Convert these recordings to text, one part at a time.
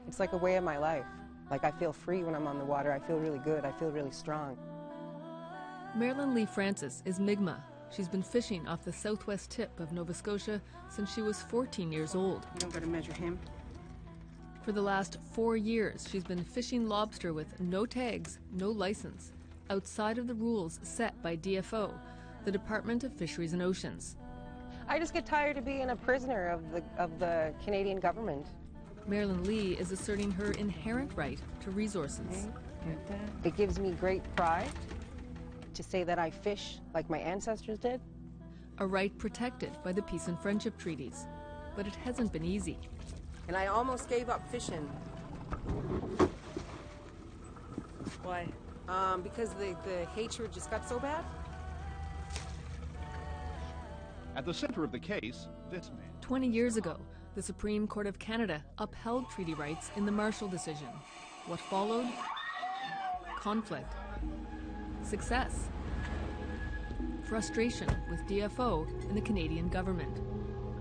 It's like a way of my life. Like, I feel free when I'm on the water. I feel really good. I feel really strong. Marilyn Lee Francis is Mi'kmaq. She's been fishing off the southwest tip of Nova Scotia since she was 14 years old. You don't got to measure him. For the last 4 years, she's been fishing lobster with no tags, no license, outside of the rules set by DFO, the Department of Fisheries and Oceans. I just get tired of being a prisoner of the Canadian government. Marilyn Lee is asserting her inherent right to resources. It gives me great pride to say that I fish like my ancestors did. A right protected by the Peace and Friendship Treaties. But it hasn't been easy. And I almost gave up fishing. Why? Because the hatred just got so bad. At the center of the case, this man. 20 years ago, the Supreme Court of Canada upheld treaty rights in the Marshall decision. What followed? Conflict. Success. Frustration with DFO and the Canadian government.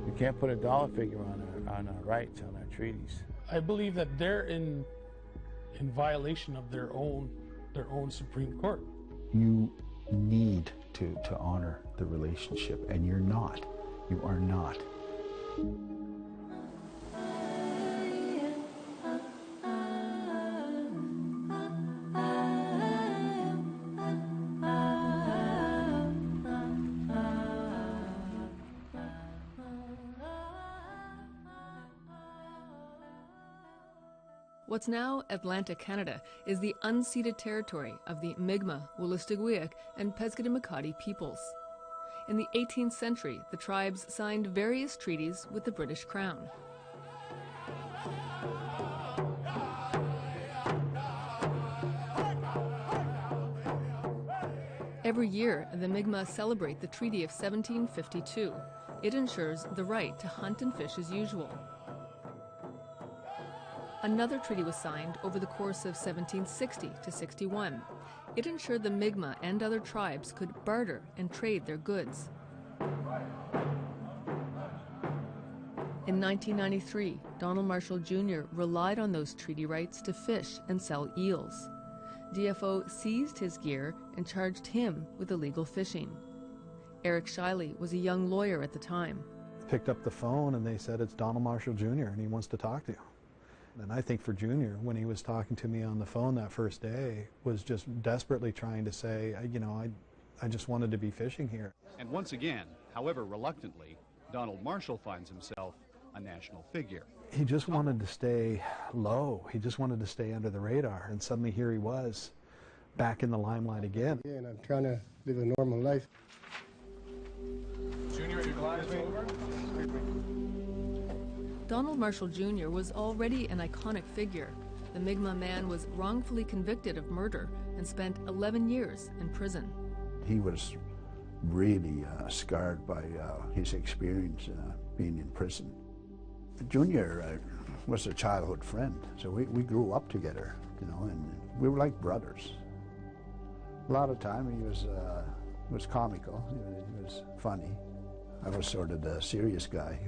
You can't put a dollar figure on our rights, on our treaties. I believe that they're in violation of their own Supreme Court. You need to honor the relationship, and you're not. You are not. What's now Atlantic Canada is the unceded territory of the Mi'kmaq, Wolastoqiyik, and Pescadimacati peoples. In the 18th century, the tribes signed various treaties with the British Crown. Every year, the Mi'kmaq celebrate the Treaty of 1752. It ensures the right to hunt and fish as usual. Another treaty was signed over the course of 1760 to 61. It ensured the Mi'kmaq and other tribes could barter and trade their goods. In 1993, Donal Marshall Jr. relied on those treaty rights to fish and sell eels. DFO seized his gear and charged him with illegal fishing. Eric Shiley was a young lawyer at the time. Picked up the phone and they said, "It's Donal Marshall Jr. and he wants to talk to you." And I think for Junior, when he was talking to me on the phone that first day, was just desperately trying to say, I just wanted to be fishing here. And once again, however reluctantly, Donald Marshall finds himself a national figure. He just wanted to stay low. He just wanted to stay under the radar. And suddenly here he was, back in the limelight again. Yeah, and I'm trying to live a normal life. Junior, your glass over? Donald Marshall Jr. was already an iconic figure. The Mi'kmaq man was wrongfully convicted of murder and spent 11 years in prison. He was really scarred by his experience being in prison. Junior was a childhood friend, so we grew up together, and we were like brothers. A lot of time he was comical, he was funny. I was sort of the serious guy,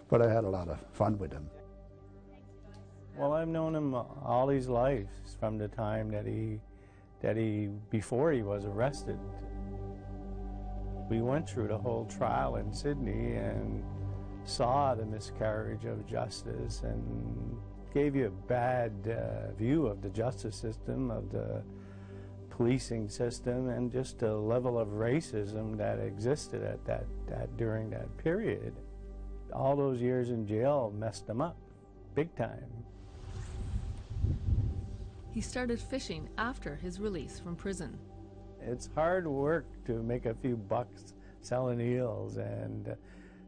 but I had a lot of fun with him. Well, I've known him all his life, from the time that he before he was arrested. We went through the whole trial in Sydney and saw the miscarriage of justice and gave you a bad view of the justice system, of the policing system, and just the level of racism that existed at during that period. All those years in jail messed him up, big time. He started fishing after his release from prison. It's hard work to make a few bucks selling eels, and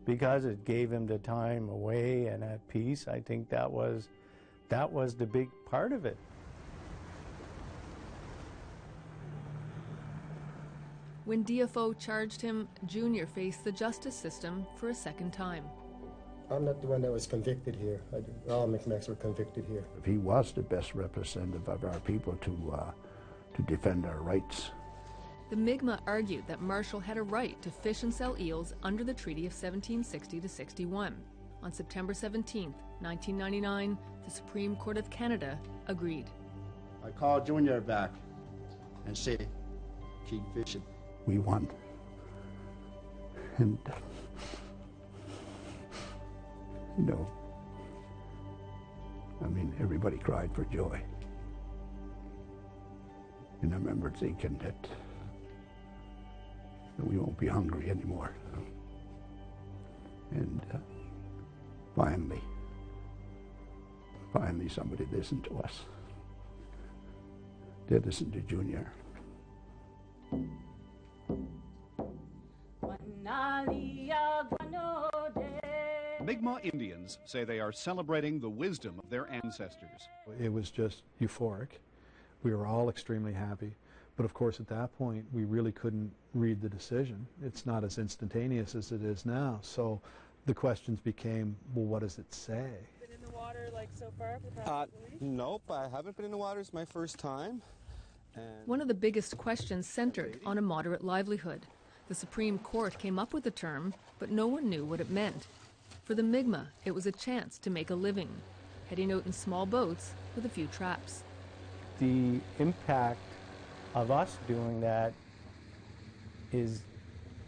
because it gave him the time away and at peace, I think that was the big part of it. When DFO charged him, Junior faced the justice system for a second time. I'm not the one that was convicted here. All Mi'kmaqs were convicted here. He was the best representative of our people to defend our rights. The Mi'kmaq argued that Marshall had a right to fish and sell eels under the Treaty of 1760 to 61. On September 17, 1999, the Supreme Court of Canada agreed. I called Junior back and said, keep fishing. We won. And, you know, I mean, everybody cried for joy. And I remember thinking that we won't be hungry anymore. And finally somebody listened to us. They listened to Junior. Mi'kmaq Indians say they are celebrating the wisdom of their ancestors. It was just euphoric. We were all extremely happy. But of course, at that point, we really couldn't read the decision. It's not as instantaneous as it is now. So the questions became, well, what does it say? Been in the water like so far for the past week? Nope, I haven't been in the water. It's my first time. And One of the biggest questions centered on a moderate livelihood. The Supreme Court came up with the term, but no one knew what it meant. For the Mi'kmaq, it was a chance to make a living, heading out in small boats with a few traps. The impact of us doing that is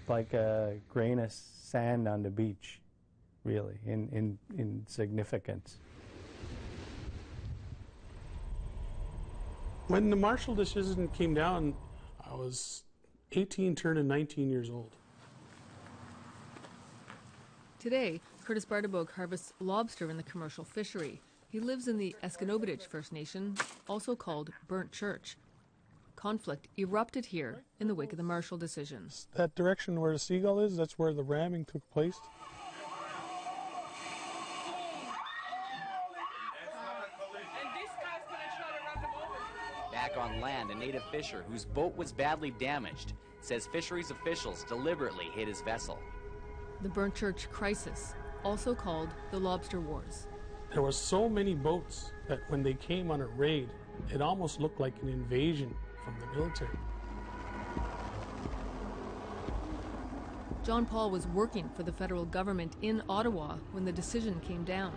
like a grain of sand on the beach, really, in significance. When the Marshall decision came down, I was 18, turning 19 years old. Today, Curtis Bartebogue harvests lobster in the commercial fishery. He lives in the Esconobidich First Nation, also called Burnt Church. Conflict erupted here in the wake of the Marshall decision. That direction where the Seagull is, that's where the ramming took place. Back on land, a native fisher whose boat was badly damaged says fisheries officials deliberately hit his vessel. The Burnt Church crisis, also called the Lobster Wars. There were so many boats that when they came on a raid, it almost looked like an invasion from the military. John Paul was working for the federal government in Ottawa when the decision came down.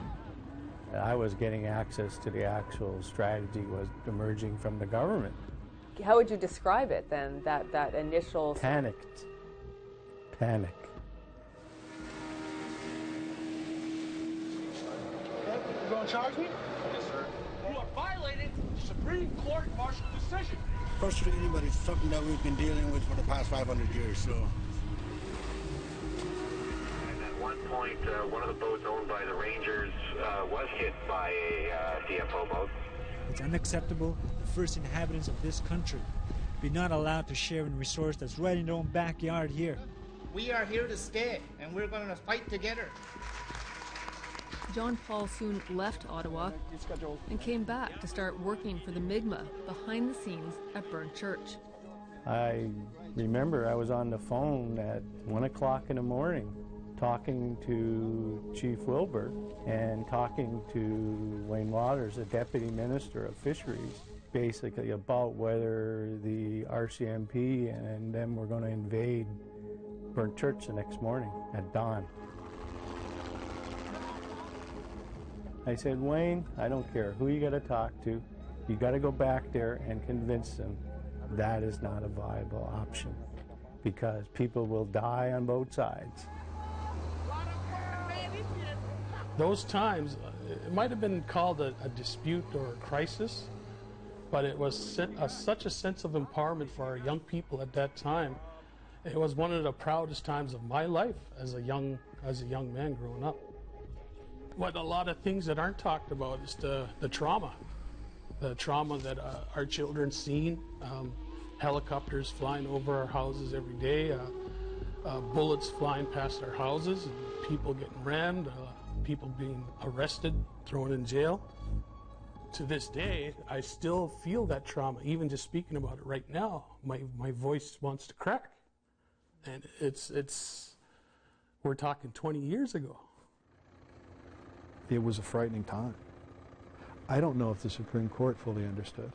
I was getting access to the actual strategy was emerging from the government. How would you describe it then, that initial... Panicked. Panic. You going to charge me? Yes, sir. You have violated the Supreme Court Marshall decision. Frustrating, but it's something that we've been dealing with for the past 500 years, so. And at one point, one of the boats owned by the Rangers was hit by a CFO boat. It's unacceptable the first inhabitants of this country be not allowed to share in a resource that's right in their own backyard here. We are here to stay, and we're going to fight together. John Paul soon left Ottawa and came back to start working for the Mi'kmaq behind the scenes at Burnt Church. I remember I was on the phone at 1 o'clock in the morning talking to Chief Wilbur and talking to Wayne Waters, the Deputy Minister of Fisheries, basically about whether the RCMP and them were going to invade Burnt Church the next morning at dawn. I said, Wayne, I don't care who you got to talk to. You got to go back there and convince them that is not a viable option because people will die on both sides. Those times, it might have been called a dispute or a crisis, but it was such a sense of empowerment for our young people at that time. It was one of the proudest times of my life as a young man growing up. What a lot of things that aren't talked about is the trauma that our children seen, helicopters flying over our houses every day, bullets flying past our houses, and people getting rammed, people being arrested, thrown in jail. To this day, I still feel that trauma. Even just speaking about it right now, my voice wants to crack. And we're talking 20 years ago. It was a frightening time. I don't know if the Supreme Court fully understood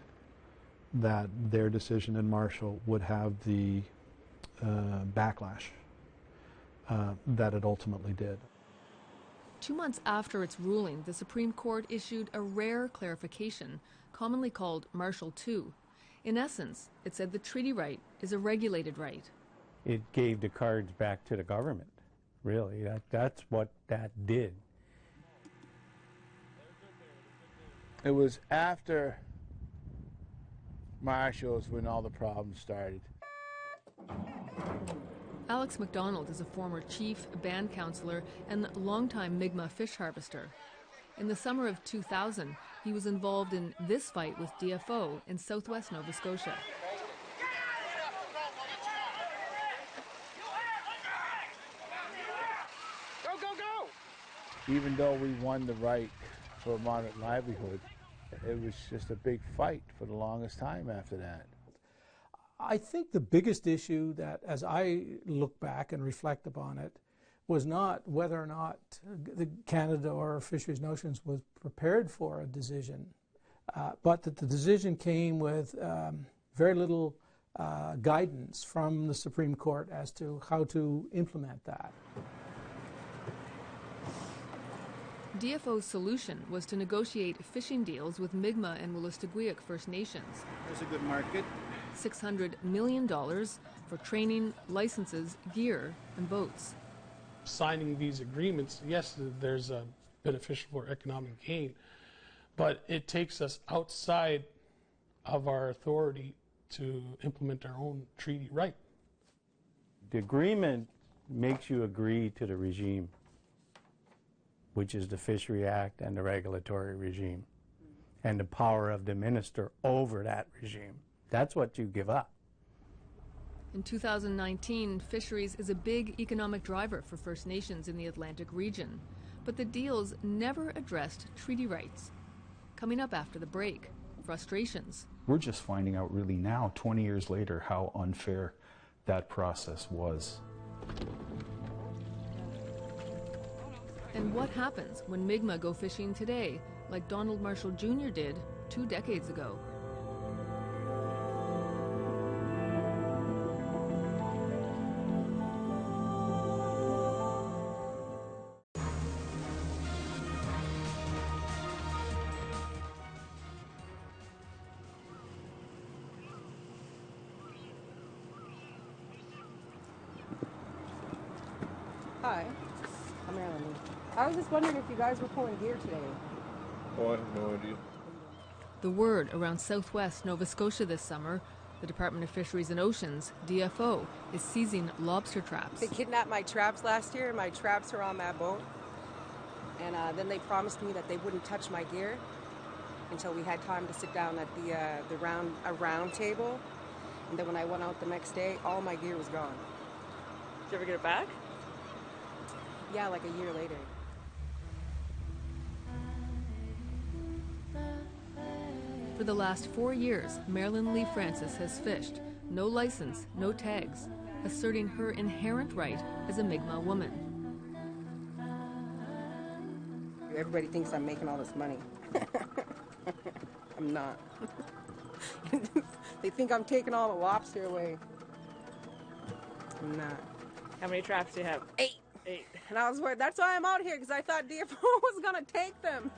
that their decision in Marshall would have the backlash that it ultimately did. 2 months after its ruling, the Supreme Court issued a rare clarification, commonly called Marshall II. In essence, it said the treaty right is a regulated right. It gave the cards back to the government, really. That's what that did. It was after Marshall's when all the problems started. Alex MacDonald is a former chief, band councillor, and longtime Mi'kmaq fish harvester. In the summer of 2000, he was involved in this fight with DFO in southwest Nova Scotia. Go, go, go! Even though we won the right for a moderate livelihood, it was just a big fight for the longest time after that. I think the biggest issue that, as I look back and reflect upon it, was not whether or not Canada or Fisheries Notions was prepared for a decision, but that the decision came with very little guidance from the Supreme Court as to how to implement that. DFO's solution was to negotiate fishing deals with Mi'kmaq and Wolastoqiyik First Nations. There's a good market. $600 million for training, licenses, gear, and boats. Signing these agreements, yes, there's a beneficial for economic gain, but it takes us outside of our authority to implement our own treaty right. The agreement makes you agree to the regime, which is the Fishery Act and the regulatory regime, and the power of the minister over that regime. That's what you give up. In 2019, fisheries is a big economic driver for First Nations in the Atlantic region, but the deals never addressed treaty rights. Coming up after the break, frustrations. We're just finding out really now, 20 years later, how unfair that process was. And what happens when Mi'kmaq go fishing today, like Donal Marshall Jr. did 2 decades ago? Hi, I'm Marilyn Lee. I was just wondering if you guys were pulling deer today. Oh, I have no idea. The word around southwest Nova Scotia this summer, the Department of Fisheries and Oceans, DFO, is seizing lobster traps. They kidnapped my traps last year. My traps are on that boat. And then they promised me that they wouldn't touch my gear until we had time to sit down at the round table. And then when I went out the next day, all my gear was gone. Did you ever get it back? Yeah, like a year later. For the last 4 years, Marilyn Lee Francis has fished, no license, no tags, asserting her inherent right as a Mi'kmaq woman. Everybody thinks I'm making all this money. I'm not. They think I'm taking all the lobster away. I'm not. How many traps do you have? 8. And I was worried. That's why I'm out here, because I thought DFO was going to take them.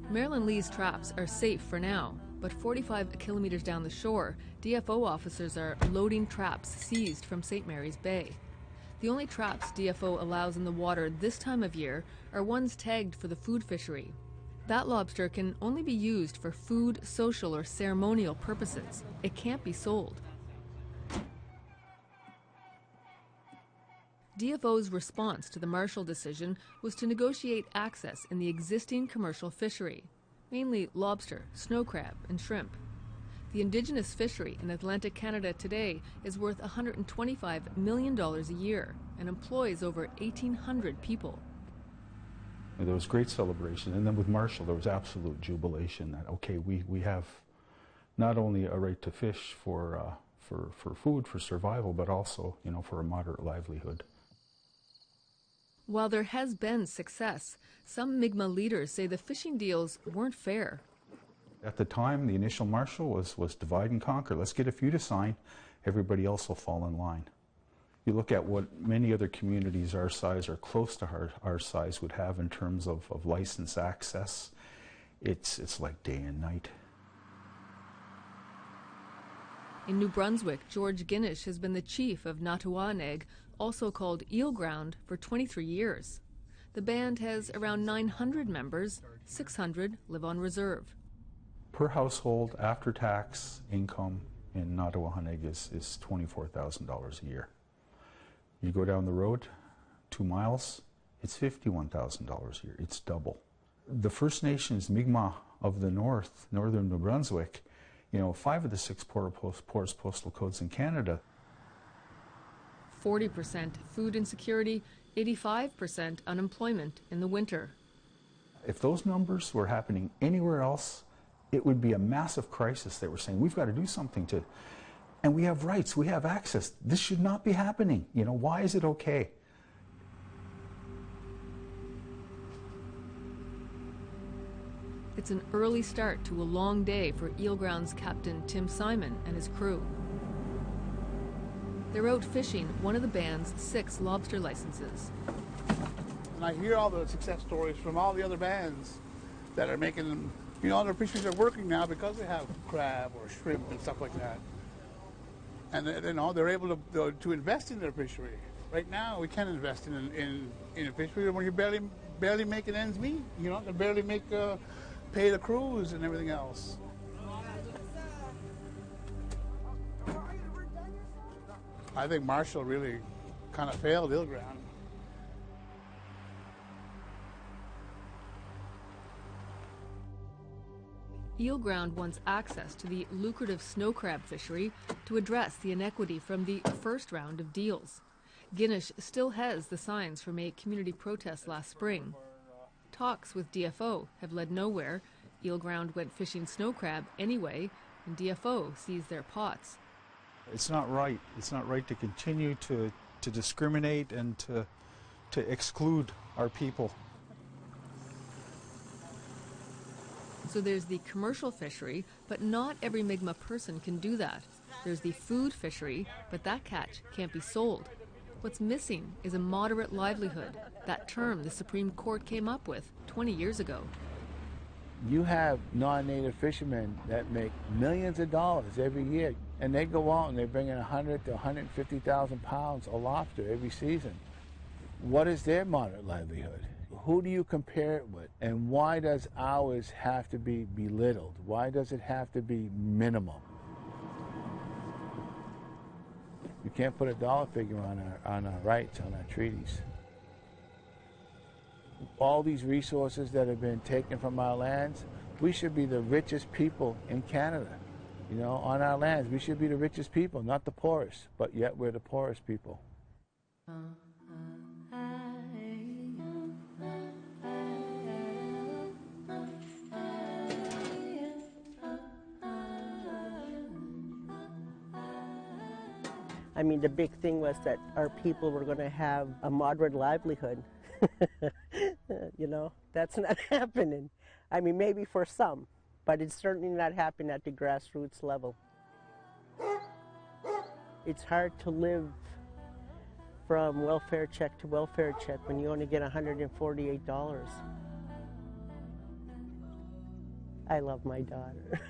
Marilyn Lee's traps are safe for now, but 45 kilometers down the shore, DFO officers are loading traps seized from St. Mary's Bay. The only traps DFO allows in the water this time of year are ones tagged for the food fishery. That lobster can only be used for food, social, or ceremonial purposes. It can't be sold. DFO's response to the Marshall decision was to negotiate access in the existing commercial fishery, mainly lobster, snow crab, and shrimp. The indigenous fishery in Atlantic Canada today is worth $125 million a year and employs over 1,800 people. There was great celebration, and then with Marshall there was absolute jubilation that, okay, we have not only a right to fish for food, for survival, but also, for a moderate livelihood. While there has been success, some Mi'kmaq leaders say the fishing deals weren't fair. At the time, the initial Marshall was divide and conquer. Let's get a few to sign, everybody else will fall in line. You look at what many other communities our size or close to our size would have in terms of license access. It's like day and night. In New Brunswick, George Guinish has been the chief of Natuaneg, also called Eel Ground, for 23 years. The band has around 900 members, 600 live on reserve. Per household, after-tax income in Natuaneg is $24,000 a year. You go down the road 2 miles, it's $51,000 a year. It's double. The First Nations Mi'kmaq of the northern New Brunswick, 5 of the 6 poorest postal codes in Canada. 40% food insecurity, 85% unemployment in the winter. If those numbers were happening anywhere else, it would be a massive crisis. They were saying, we've got to do something to, and we have rights, we have access. This should not be happening. Why is it okay? It's an early start to a long day for Eel Ground's captain Tim Simon and his crew. They're out fishing one of the band's 6 lobster licenses. And I hear all the success stories from all the other bands that are making them, their fisheries are working now because they have crab or shrimp and stuff like that. And they're able to invest in their fishery. Right now, we can't invest in a fishery when you're barely making ends meet. They barely pay the crews and everything else. I think Marshall really kind of failed Eel Ground. Eel Ground wants access to the lucrative snow crab fishery to address the inequity from the first round of deals. Guinish still has the signs from a community protest last spring. Talks with DFO have led nowhere. Eel Ground went fishing snow crab anyway, and DFO seized their pots. It's not right. It's not right to continue to discriminate and to exclude our people. So there's the commercial fishery, but not every Mi'kmaq person can do that. There's the food fishery, but that catch can't be sold. What's missing is a moderate livelihood, that term the Supreme Court came up with 20 years ago. You have non-native fishermen that make millions of dollars every year, and they go out and they bring in 100 to 150,000 pounds of lobster every season. What is their moderate livelihood? Who do you compare it with? And why does ours have to be belittled? Why does it have to be minimum? You can't put a dollar figure on our rights, on our treaties. All these resources that have been taken from our lands, we should be the richest people in Canada. On our lands, we should be the richest people, not the poorest, but yet we're the poorest people. I mean, the big thing was that our people were going to have a moderate livelihood. That's not happening. I mean, maybe for some, but it's certainly not happening at the grassroots level. It's hard to live from welfare check to welfare check when you only get $148. I love my daughter.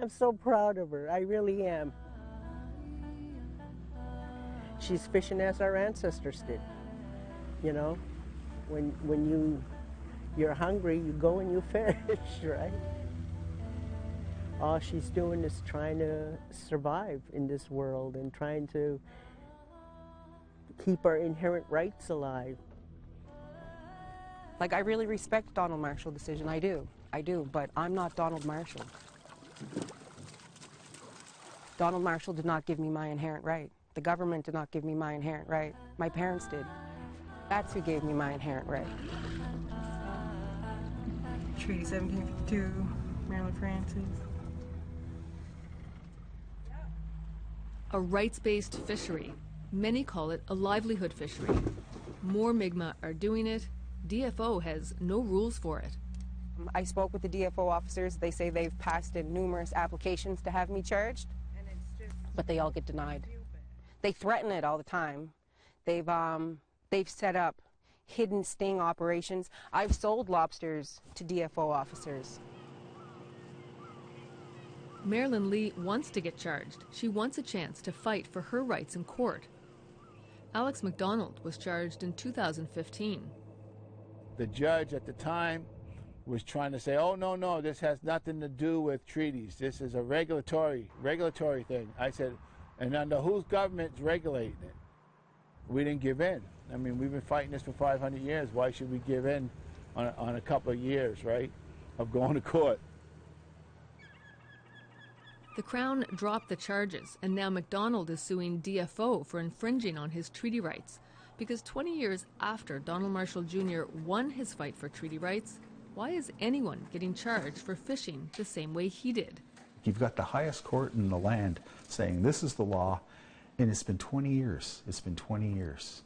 I'm so proud of her. I really am. She's fishing as our ancestors did. When you're hungry, you go and you fish, right? All she's doing is trying to survive in this world and trying to keep our inherent rights alive. I really respect Donal Marshall's decision. I do, but I'm not Donald Marshall. Donal Marshall did not give me my inherent right. The government did not give me my inherent right. My parents did. That's who gave me my inherent right. Treaty 1752, Marilyn Francis. A rights-based fishery. Many call it a livelihood fishery. More Mi'kmaq are doing it. DFO has no rules for it. I spoke with the DFO officers. They say they've passed in numerous applications to have me charged, but they all get denied. They threaten it all the time. They've set up hidden sting operations. I've sold lobsters to DFO officers. Marilyn Lee wants to get charged. She wants a chance to fight for her rights in court. Alex MacDonald was charged in 2015. The judge at the time was trying to say, oh, no, this has nothing to do with treaties. This is a regulatory thing. I said, and under whose government's regulating it? We didn't give in. I mean, we've been fighting this for 500 years. Why should we give in on a couple of years, right, of going to court? The Crown dropped the charges, and now MacDonald is suing DFO for infringing on his treaty rights. Because 20 years after Donal Marshall Jr. won his fight for treaty rights, why is anyone getting charged for fishing the same way he did? You've got the highest court in the land saying this is the law, and it's been 20 years. It's been 20 years.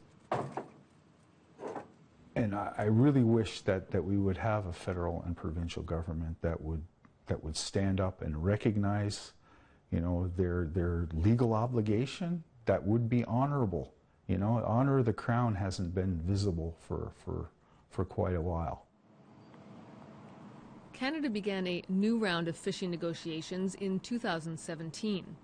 And I really wish that we would have a federal and provincial government that would stand up and recognize, you know, their legal obligation, that would be honorable. You know, honor of the Crown hasn't been visible for quite a while. Canada began a new round of fishing negotiations in 2017.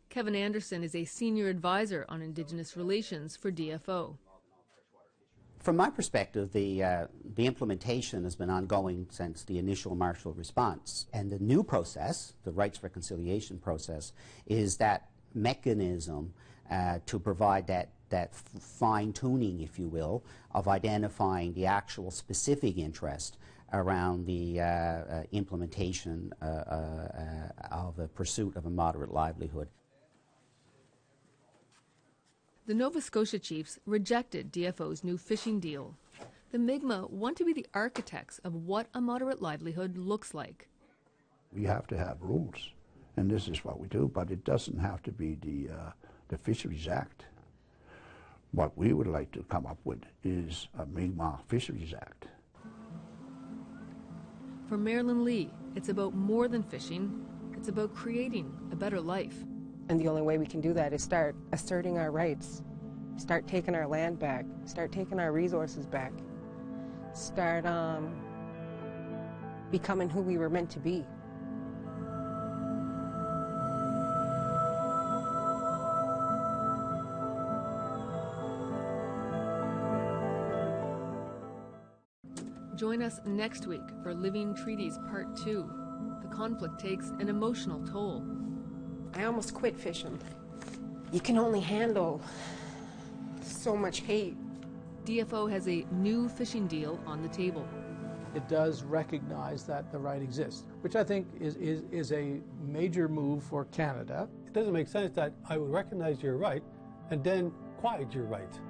Kevin Anderson is a senior advisor on Indigenous relations for DFO. From my perspective, the implementation has been ongoing since the initial Marshall response. And the new process, the rights reconciliation process, is that mechanism to provide that fine-tuning, if you will, of identifying the actual specific interest around the implementation of a pursuit of a moderate livelihood. The Nova Scotia chiefs rejected DFO's new fishing deal. The Mi'kmaq want to be the architects of what a moderate livelihood looks like. We have to have rules, and this is what we do, but it doesn't have to be the Fisheries Act. What we would like to come up with is a Mi'kmaq Fisheries Act. For Marilyn Lee, it's about more than fishing. It's about creating a better life. And the only way we can do that is start asserting our rights, start taking our land back, start taking our resources back, start becoming who we were meant to be. Join us next week for Living Treaties Part 2. The conflict takes an emotional toll. I almost quit fishing. You can only handle so much hate. DFO has a new fishing deal on the table. It does recognize that the right exists, which I think is a major move for Canada. It doesn't make sense that I would recognize your right and then quiet your right.